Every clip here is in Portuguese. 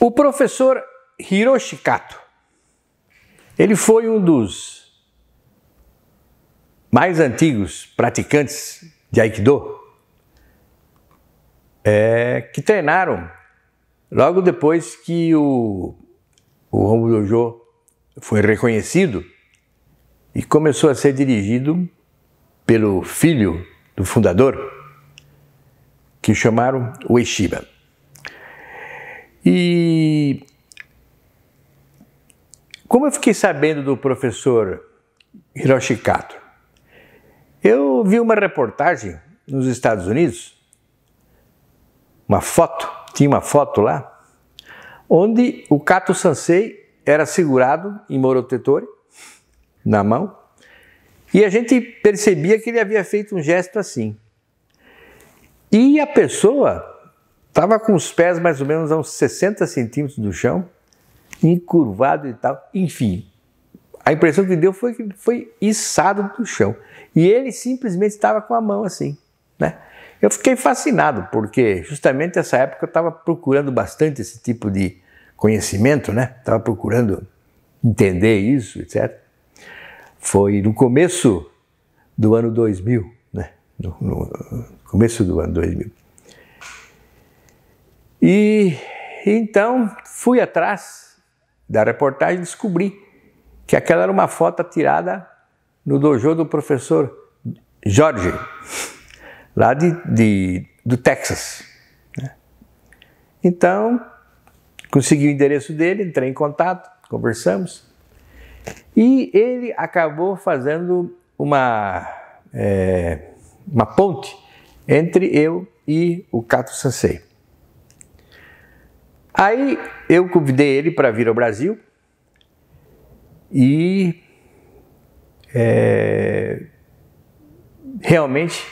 O professor Hiroshi Kato, ele foi um dos mais antigos praticantes de Aikido, que treinaram logo depois que o Hombu Dojo foi reconhecido e começou a ser dirigido pelo filho do fundador, que chamaram Ueshiba. E como eu fiquei sabendo do professor Hiroshi Kato? Eu vi uma reportagem nos Estados Unidos, tinha uma foto lá, onde o Kato Sensei era segurado em Morotetori, na mão, e a gente percebia que ele havia feito um gesto assim. E a pessoa estava com os pés mais ou menos a uns 60 centímetros do chão, encurvado e tal. Enfim, a impressão que deu foi que ele foi içado do chão. E ele simplesmente estava com a mão assim, né? Eu fiquei fascinado, porque justamente nessa época eu estava procurando bastante esse tipo de conhecimento, né? Estava procurando entender isso, etc. Foi no começo do ano 2000, né? No começo do ano 2000. E então fui atrás da reportagem e descobri que aquela era uma foto tirada no dojo do professor Jorge, lá do Texas. Né? Então, consegui o endereço dele, entrei em contato, conversamos, e ele acabou fazendo uma ponte entre eu e o Kato Sensei. Aí eu convidei ele para vir ao Brasil e realmente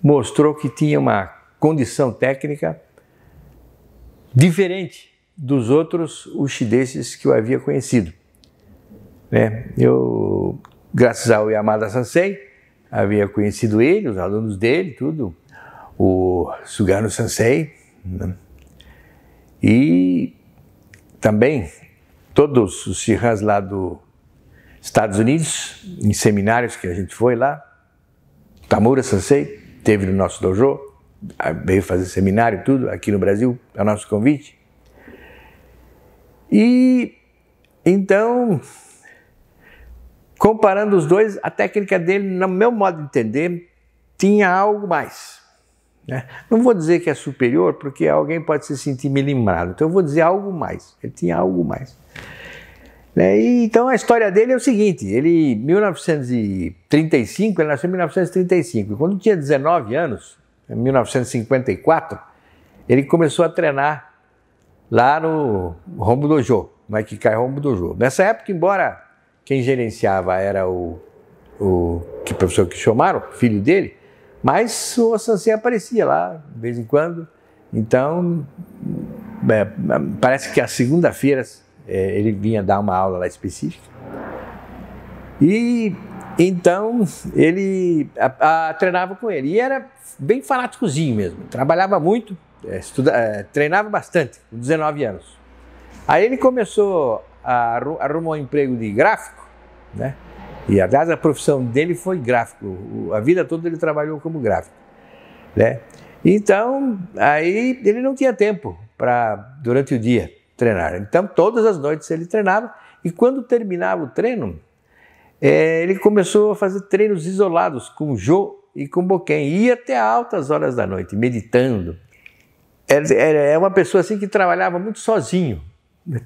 mostrou que tinha uma condição técnica diferente dos outros ushidenses que eu havia conhecido. Né? Eu, graças ao Yamada Sensei, havia conhecido ele, os alunos dele, tudo, o Sugano Sensei, né? E também todos os Shihans lá dos Estados Unidos, em seminários que a gente foi lá. Tamura Sensei teve no nosso dojo, veio fazer seminário tudo aqui no Brasil, a nosso convite. E então, comparando os dois, a técnica dele, no meu modo de entender, tinha algo mais. Né? Não vou dizer que é superior, porque alguém pode se sentir melimrado, então eu vou dizer algo mais, ele tinha algo mais. E, então a história dele é o seguinte, ele nasceu em 1935, e quando tinha 19 anos, em 1954, ele começou a treinar lá no Hombu Dojo, no Aikikai Hombu Dojo. Nessa época, embora quem gerenciava era o professor Kishomaru, filho dele, mas o Sensei aparecia lá, de vez em quando. Então, parece que às segundas-feiras ele vinha dar uma aula lá específica. E então ele treinava com ele. E era bem fanáticozinho mesmo. Trabalhava muito, treinava bastante, com 19 anos. Aí ele começou a arrumar um emprego de gráfico, né? E, aliás, a profissão dele foi gráfico. A vida toda ele trabalhou como gráfico. Né? Então, aí ele não tinha tempo para, durante o dia, treinar. Então, todas as noites ele treinava. E quando terminava o treino, ele começou a fazer treinos isolados com Jo e com Boken. Ia até altas horas da noite, meditando. É uma pessoa assim que trabalhava muito sozinho.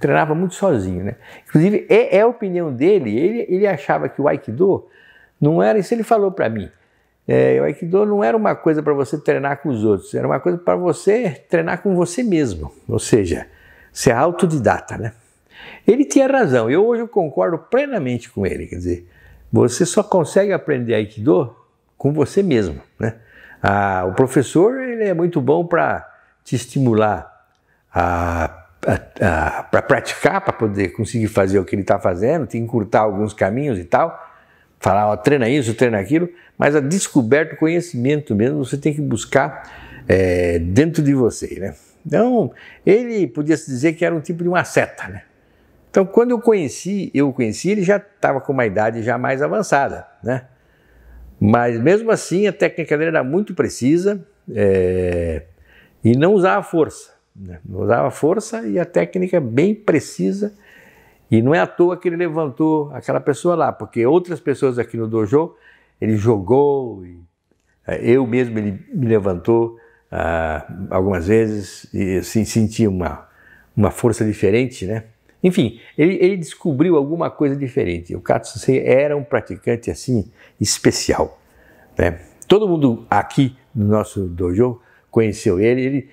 Treinava muito sozinho, né? Inclusive, é a opinião dele, ele achava que o Aikido não era, isso ele falou para mim, o Aikido não era uma coisa para você treinar com os outros, era uma coisa para você treinar com você mesmo, ou seja, ser autodidata, né? Ele tinha razão, hoje eu concordo plenamente com ele, quer dizer, você só consegue aprender Aikido com você mesmo, né? O professor, ele é muito bom para te estimular para praticar, para poder conseguir fazer o que ele está fazendo, te encurtar alguns caminhos e tal, falar, ó, treina isso, treina aquilo, mas a descoberta, o conhecimento mesmo, você tem que buscar dentro de você, né? Então, ele podia-se dizer que era um tipo de uma seta, né? Então, quando eu o conheci, ele já estava com uma idade já mais avançada, né? Mas, mesmo assim, a técnica dele era muito precisa e não usava força, né? Não usava força e a técnica bem precisa. E não é à toa que ele levantou aquela pessoa lá, porque outras pessoas aqui no dojo, ele jogou, eu mesmo ele me levantou algumas vezes e assim, senti uma força diferente, né? Enfim, ele descobriu alguma coisa diferente. O Kato Sensei era um praticante assim especial, né? Todo mundo aqui no nosso dojo conheceu ele.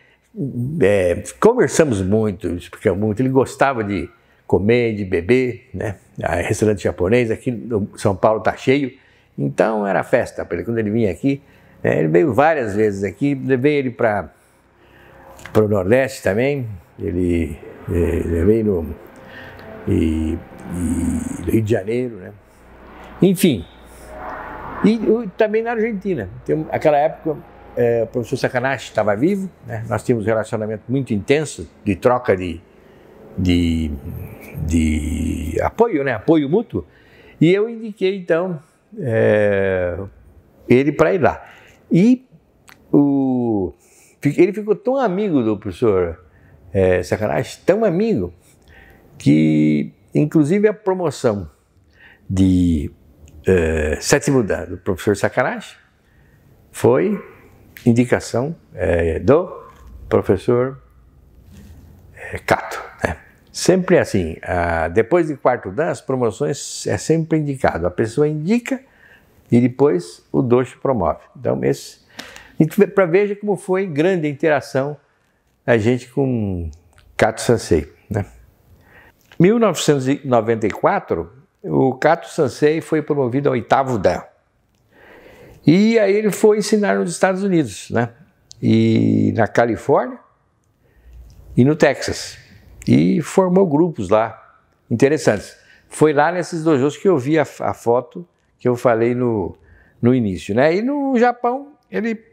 Conversamos muito, explicamos muito. Ele gostava de comer, de beber, né? Restaurante japonês aqui no São Paulo está cheio, então era festa para ele. Quando ele vinha aqui, ele veio várias vezes aqui, levei ele para o Nordeste também, ele veio no Rio de Janeiro, né? Enfim, e também na Argentina. Aquela época o professor Sakanashi estava vivo, né? Nós tínhamos um relacionamento muito intenso de troca de apoio, né? Apoio mútuo. E eu indiquei, então, ele para ir lá. E ele ficou tão amigo do professor Sakanashi, tão amigo, que, inclusive, a promoção de sétimo dan do professor Sakanashi foi indicação do professor Kato, né? Sempre assim, depois de quarto dan, as promoções é sempre indicado. A pessoa indica e depois o dojo promove. Então, para veja como foi grande a interação a gente com Kato Sensei, né? Em 1994, o Kato Sensei foi promovido ao oitavo dan. E aí ele foi ensinar nos Estados Unidos, né? E na Califórnia e no Texas. E formou grupos lá interessantes. Foi lá nesses dojos que eu vi a foto que eu falei no início, né? E no Japão ele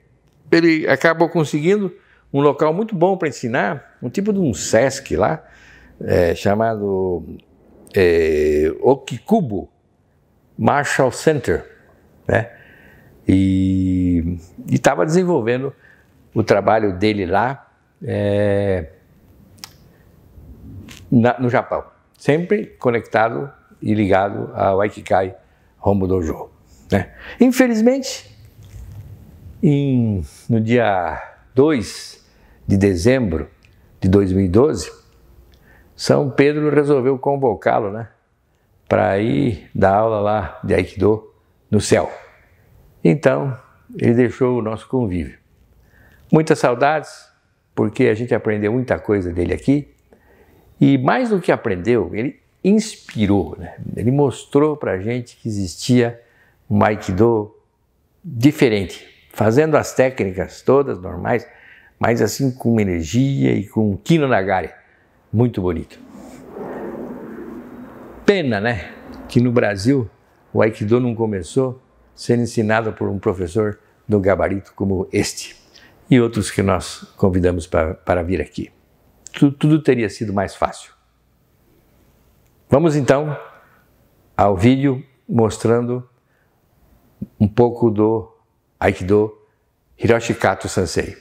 acabou conseguindo um local muito bom para ensinar, um tipo de um Sesc lá, chamado Okikubo Marshall Center, né? E estava desenvolvendo o trabalho dele lá no Japão, sempre conectado e ligado ao Aikikai Hombu Dojo, né? Infelizmente, no dia 2 de dezembro de 2012, São Pedro resolveu convocá-lo, né, para ir dar aula lá de Aikido no céu. Então, ele deixou o nosso convívio. Muitas saudades, porque a gente aprendeu muita coisa dele aqui. E mais do que aprendeu, ele inspirou, né? Ele mostrou para a gente que existia um Aikido diferente, fazendo as técnicas todas normais, mas assim com energia e com Kino Nagari. Muito bonito. Pena, né, que no Brasil o Aikido não começou sendo ensinado por um professor do gabarito como este e outros que nós convidamos para vir aqui. Tudo teria sido mais fácil. Vamos então ao vídeo mostrando um pouco do Aikido Hiroshi Kato Sensei.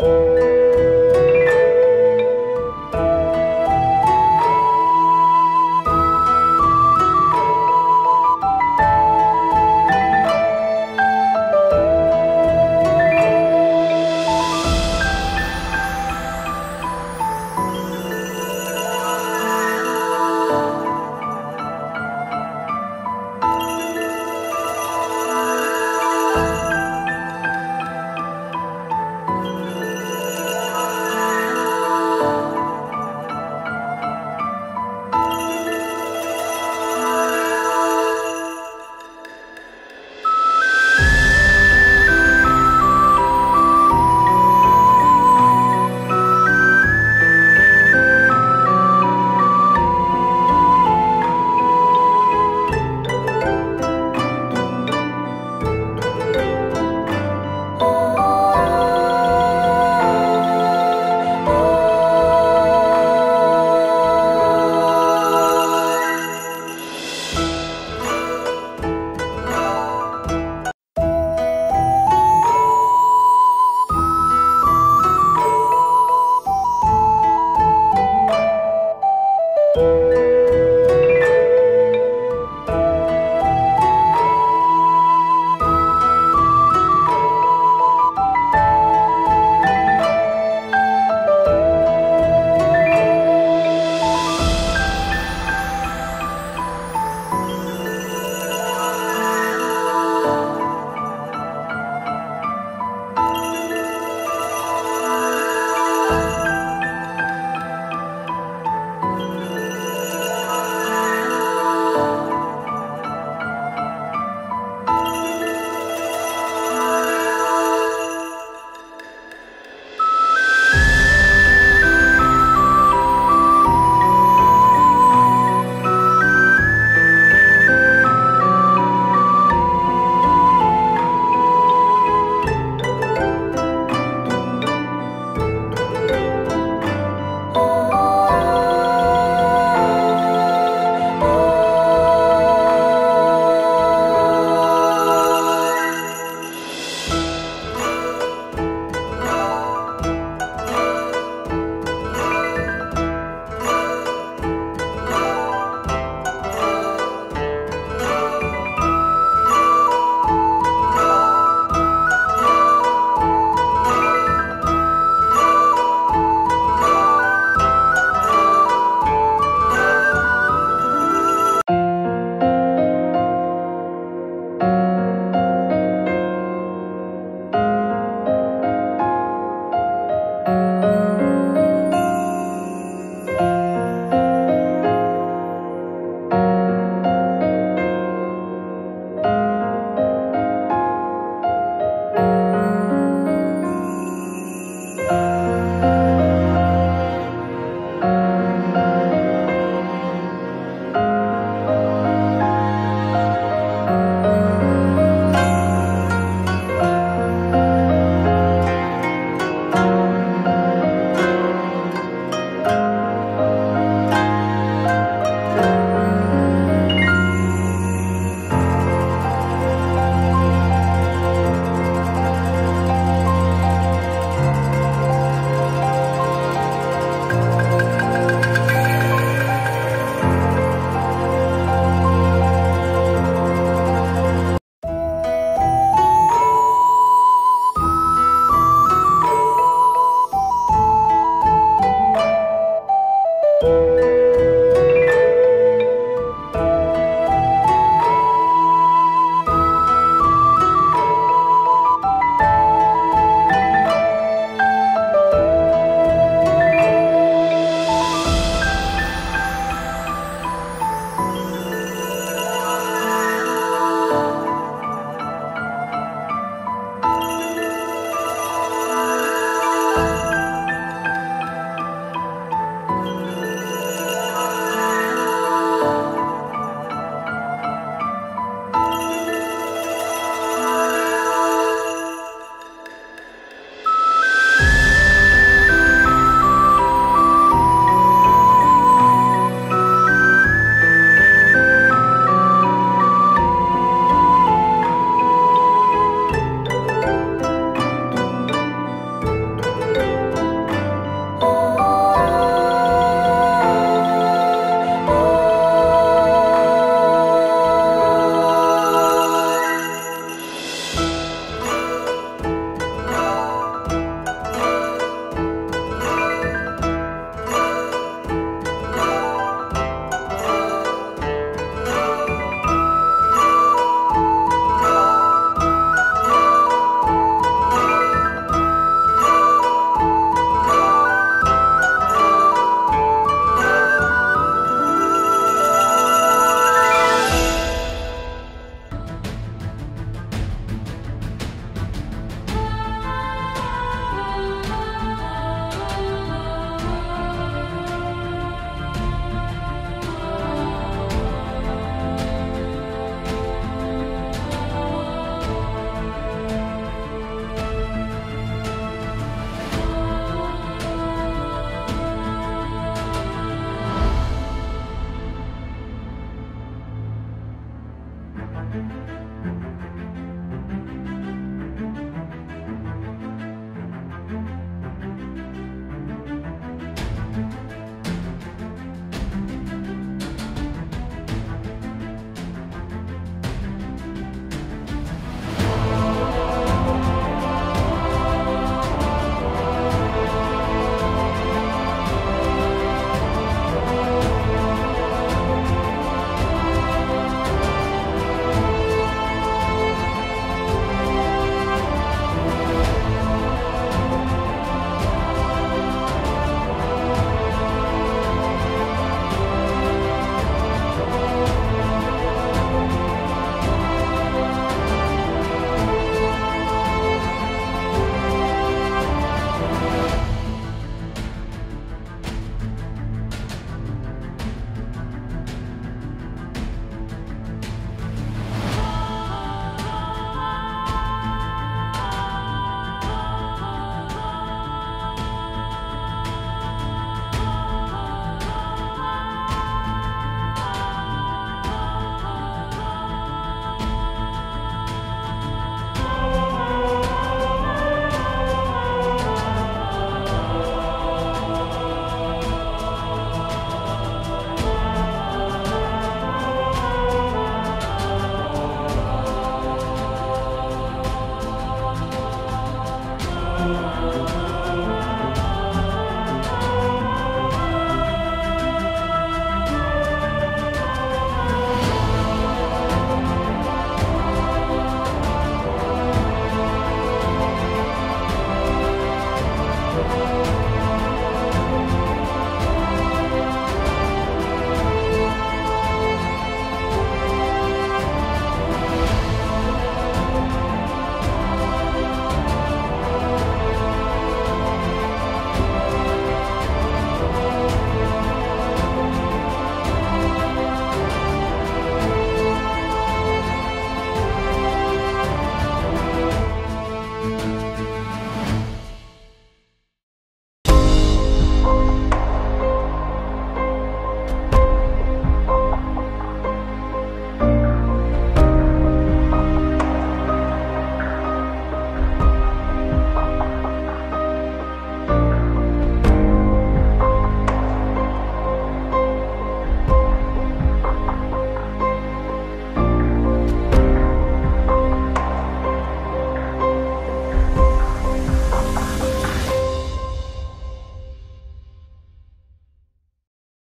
Música